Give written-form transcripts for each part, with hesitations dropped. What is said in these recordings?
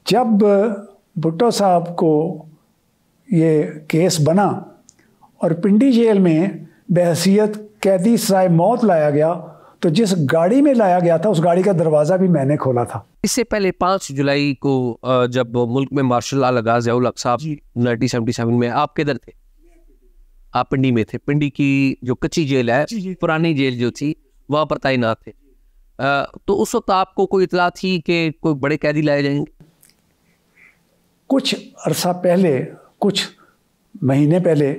जब भुट्टो साहब को ये केस बना और पिंडी जेल में बहैसियत कैदी सराय मौत लाया गया, तो जिस गाड़ी में लाया गया था उस गाड़ी का दरवाज़ा भी मैंने खोला था। इससे पहले 5 जुलाई को जब मुल्क में मार्शल लॉ लगा ज़ियाउल हक साहब 1977 में, आप किधर थे? आप पिंडी में थे। पिंडी की जो कच्ची जेल है, पुरानी जेल जो थी, वहाँ पर तैनात थे। तो उस वक्त आपको कोई इतला थी कि कोई बड़े कैदी लाए जाएंगे? कुछ अरसा पहले, कुछ महीने पहले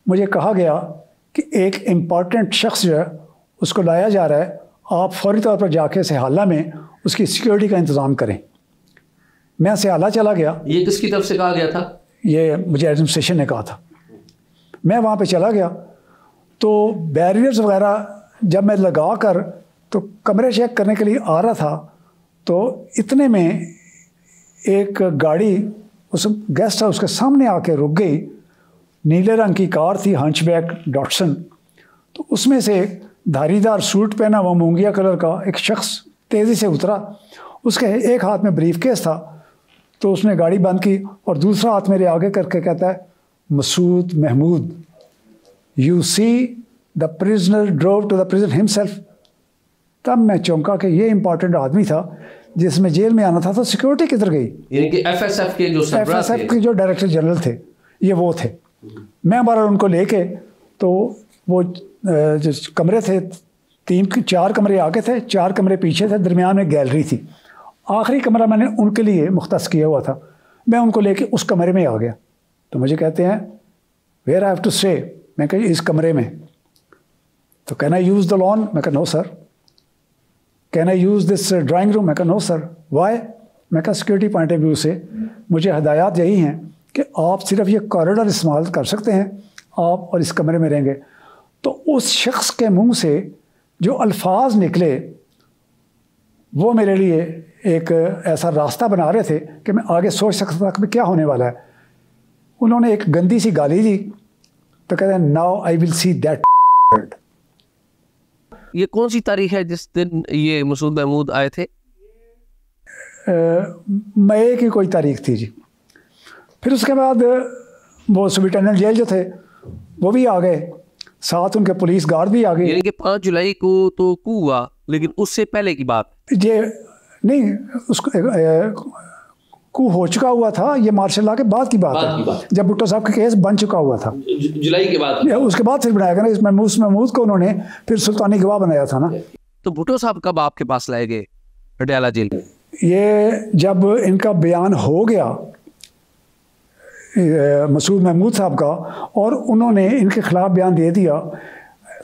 मुझे कहा गया कि एक इम्पॉर्टेंट शख्स जो है उसको लाया जा रहा है, आप फौरी तौर पर जाके सिहाला में उसकी सिक्योरिटी का इंतज़ाम करें। मैं सिहाला चला गया। ये किसकी तरफ से कहा गया था? ये मुझे एडमिनिस्ट्रेशन ने कहा था। मैं वहाँ पे चला गया तो बैरियर्स वगैरह जब मैं लगा कर तो कमरे चेक करने के लिए आ रहा था, तो इतने में एक गाड़ी उस गेस्ट हाउस के सामने आके रुक गई। नीले रंग की कार थी, हंचबैक डॉटसन। तो उसमें से धारीदार सूट पहना हुआ मूंगिया कलर का एक शख्स तेज़ी से उतरा। उसके एक हाथ में ब्रीफकेस था, तो उसने गाड़ी बंद की और दूसरा हाथ मेरे आगे करके कहता है, Masood Mahmood, you see the prisoner drove to the prison himself. तब मैं चौंका कि ये इंपॉर्टेंट आदमी था जिसमें जेल में आना था, तो सिक्योरिटी किधर गई? यानी कि एफएसएफ के जो डायरेक्टर जनरल थे, ये वो थे। मैं बार उनको लेके, तो वो जो कमरे थे, 3-4 कमरे आगे थे, 4 कमरे पीछे थे, दरमियान में गैलरी थी। आखिरी कमरा मैंने उनके लिए मुख्तस किया हुआ था। मैं उनको लेके उस कमरे में आ गया, तो मुझे कहते हैं, where I have to stay? मैं कही इस कमरे में। तो can I use the lawn? मैं कहा no sir. Can I use this drawing room? मैं कहा नो सर। वाई? मैं कहा सिक्योरिटी पॉइंट ऑफ व्यू से मुझे हदायत यही हैं कि आप सिर्फ ये कॉरिडोर इस्तेमाल कर सकते हैं, आप और इस कमरे में रहेंगे। तो उस शख्स के मुंह से जो अल्फाज निकले वो मेरे लिए एक ऐसा रास्ता बना रहे थे कि मैं आगे सोच सकता था कि क्या होने वाला है। उन्होंने एक गंदी सी गाली दी, तो कहते हैं now I will see that. ये कौन सी तारीख है जिस दिन ये मसूद महमूद आए थे? मई की कोई तारीख थी जी। फिर उसके बाद वो सुप्रिटेंडेंट जेल जो थे वो भी आ गए, साथ उनके पुलिस गार्ड भी आ गए। यानी कि 5 जुलाई को तो कू हुआ, लेकिन उससे पहले की बात ये नहीं, उसको कू हो चुका हुआ था। ये मार्शल लॉ के बाद की बात है, जब भुट्टो साहब का केस बन चुका हुआ था। जुलाई के बाद, उसके बाद फिर बनाया गया ना, इसमें महमूद को उन्होंने फिर सुल्तानी गवाह बनाया था ना। तो भुट्टो साहब कब आपके पास लाए गए पटियाला जेल में? ये जब इनका बयान हो गया मसूद महमूद साहब का, और उन्होंने इनके ख़िलाफ़ बयान दे दिया,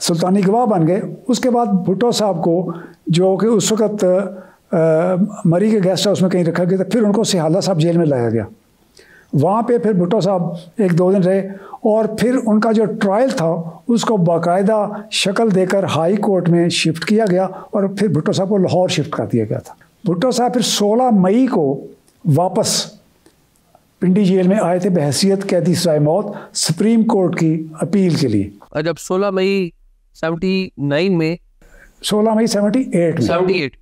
सुल्तानी गवाह बन गए। उसके बाद भुट्टो साहब को, जो कि उस वक़्त मरी के गेस्ट हाउस में कहीं रखा गया था, फिर उनको सिहाला साहब जेल में लाया गया। वहाँ पे फिर भुट्टो साहब 1-2 दिन रहे, और फिर उनका जो ट्रायल था उसको बाकायदा शक्ल देकर हाई कोर्ट में शिफ्ट किया गया, और फिर भुट्टो साहब को लाहौर शिफ्ट कर दिया गया था। भुट्टो साहब फिर 16 मई को वापस पिंडी जेल में आए थे बहैसियत कैदी सराय मौत, सुप्रीम कोर्ट की अपील के लिए। जब 16 मई 79 में, 16 मई 78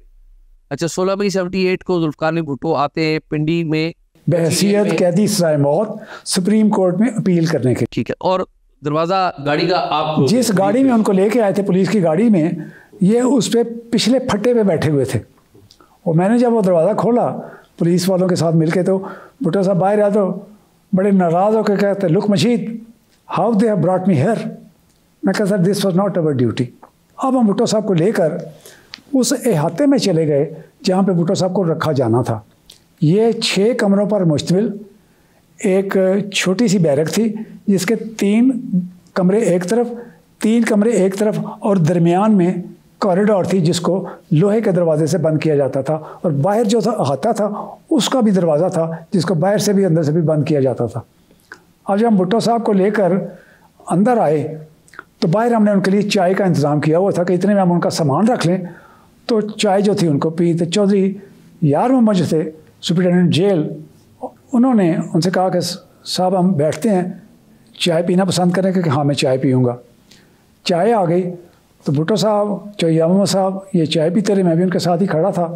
अच्छा 16 मई 78 को जुल्फ़िकार अली भुट्टो आते हैं पिंडी में बहैसियत कैदी सराय मौत सुप्रीम कोर्ट में अपील करने के। ठीक है। और दरवाज़ा गाड़ी का, आप जिस गाड़ी में उनको लेके आए थे, पुलिस की गाड़ी में, ये उस पर पिछले फट्टे पे बैठे हुए थे। और मैंने जब वो दरवाज़ा खोला पुलिस वालों के साथ मिलके, तो भुट्टो साहब बाहर आए तो बड़े नाराज़ होकर कहते, look Masjid, how they have brought me here. मैं कहता, sir this was not our duty. अब हम भुट्टो साहब को लेकर उस अहाते में चले गए जहाँ पे भुट्टो साहब को रखा जाना था। ये 6 कमरों पर मुश्तमिल एक छोटी सी बैरक थी, जिसके 3 कमरे एक तरफ, 3 कमरे एक तरफ, और दरमियान में कॉरिडोर थी जिसको लोहे के दरवाजे से बंद किया जाता था, और बाहर जो था अहाता था उसका भी दरवाज़ा था जिसको बाहर से भी अंदर से भी बंद किया जाता था। अब जब हम भुट्टो साहब को लेकर अंदर आए तो बाहर हमने उनके लिए चाय का इंतज़ाम किया हुआ था कि इतने में हम उनका सामान रख लें। तो चाय जो थी उनको पी, तो चौधरी यार मोहम्मद जो थे सुप्रिटेंडेंट जेल, उन्होंने उनसे कहा कि साहब हम बैठते हैं, चाय पीना पसंद करें? कि हाँ मैं चाय पीऊँगा। चाय आ गई तो भुट्टो साहब, चौधरी मोहम्मद साहब ये चाय पीते रहे, मैं भी उनके साथ ही खड़ा था।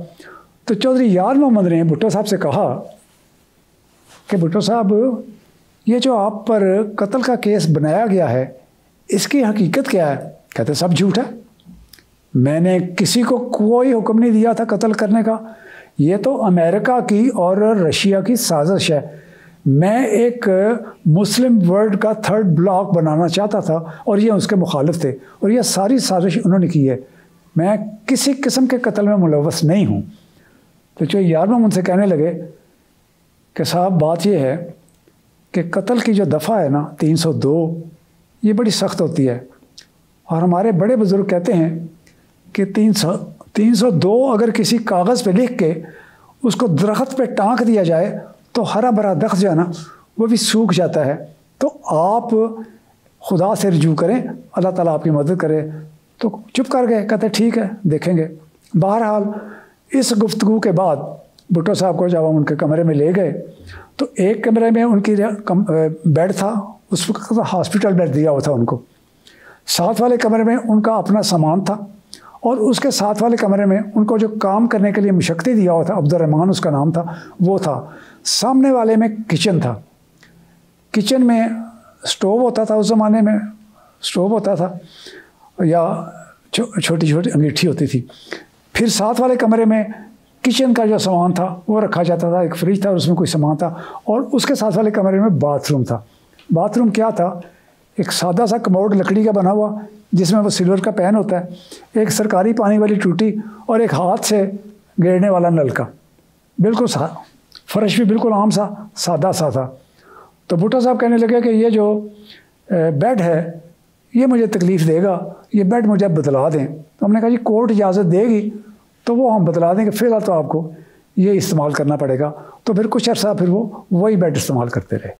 तो चौधरी यार मोहम्मद ने भुट्टो साहब से कहा कि भुट्टो साहब ये जो आप पर कत्ल का केस बनाया गया है इसकी हकीकत क्या है? कहते सब झूठ है, मैंने किसी को कोई हुक्म नहीं दिया था कत्ल करने का, ये तो अमेरिका की और रशिया की साजिश है। मैं एक मुस्लिम वर्ल्ड का थर्ड ब्लॉक बनाना चाहता था और ये उसके मुखालिफ थे और ये सारी साजिश उन्होंने की है, मैं किसी किस्म के कत्ल में मुलव्वस नहीं हूँ। तो जो यारवा मुझसे कहने लगे कि साहब बात ये है कि कत्ल की जो दफ़ा है ना 302 ये बड़ी सख्त होती है और हमारे बड़े बुज़ुर्ग कहते हैं कि 302 अगर किसी कागज़ पे लिख के उसको दरख्त पे टाँक दिया जाए तो हरा भरा दख्त जो है ना वो भी सूख जाता है। तो आप खुदा से रजू करें, अल्लाह ताला आपकी मदद करे। तो चुप कर गए, कहते ठीक है देखेंगे। बहरहाल इस गुफ्तगू के बाद भुट्टो साहब को जब हम उनके कमरे में ले गए तो एक कमरे में उनकी बेड था, उस वक्त हॉस्पिटल बेड दिया हुआ था उनको। साथ वाले कमरे में उनका अपना सामान था और उसके साथ वाले कमरे में उनको जो काम करने के लिए मुशक्ति दिया हुआ था, अब्दुर्रहमान उसका नाम था, वो था। सामने वाले में किचन था, किचन में स्टोव होता था, उस ज़माने में स्टोव होता था या छोटी छोटी अंगीठी होती थी। फिर साथ वाले कमरे में किचन का जो सामान था वो रखा जाता था, एक फ्रिज था और उसमें कोई सामान था। और उसके साथ वाले कमरे में बाथरूम था। बाथरूम क्या था? एक सादा सा कमोड लकड़ी का बना हुआ जिसमें वो सिल्वर का पैन होता है, एक सरकारी पानी वाली टूटी और एक हाथ से गिरने वाला नलका, बिल्कुल फर्श भी बिल्कुल आम सा सादा सा था। तो भुट्टो साहब कहने लगे कि ये जो बेड है ये मुझे तकलीफ़ देगा, ये बेड मुझे बदला दें। तो हमने कहा जी कोर्ट इजाज़त देगी तो वो हम बदला देंगे, फ़िलहाल तो आपको ये इस्तेमाल करना पड़ेगा। तो फिर कुछ अर्सा फिर वो वही बेड इस्तेमाल करते रहे।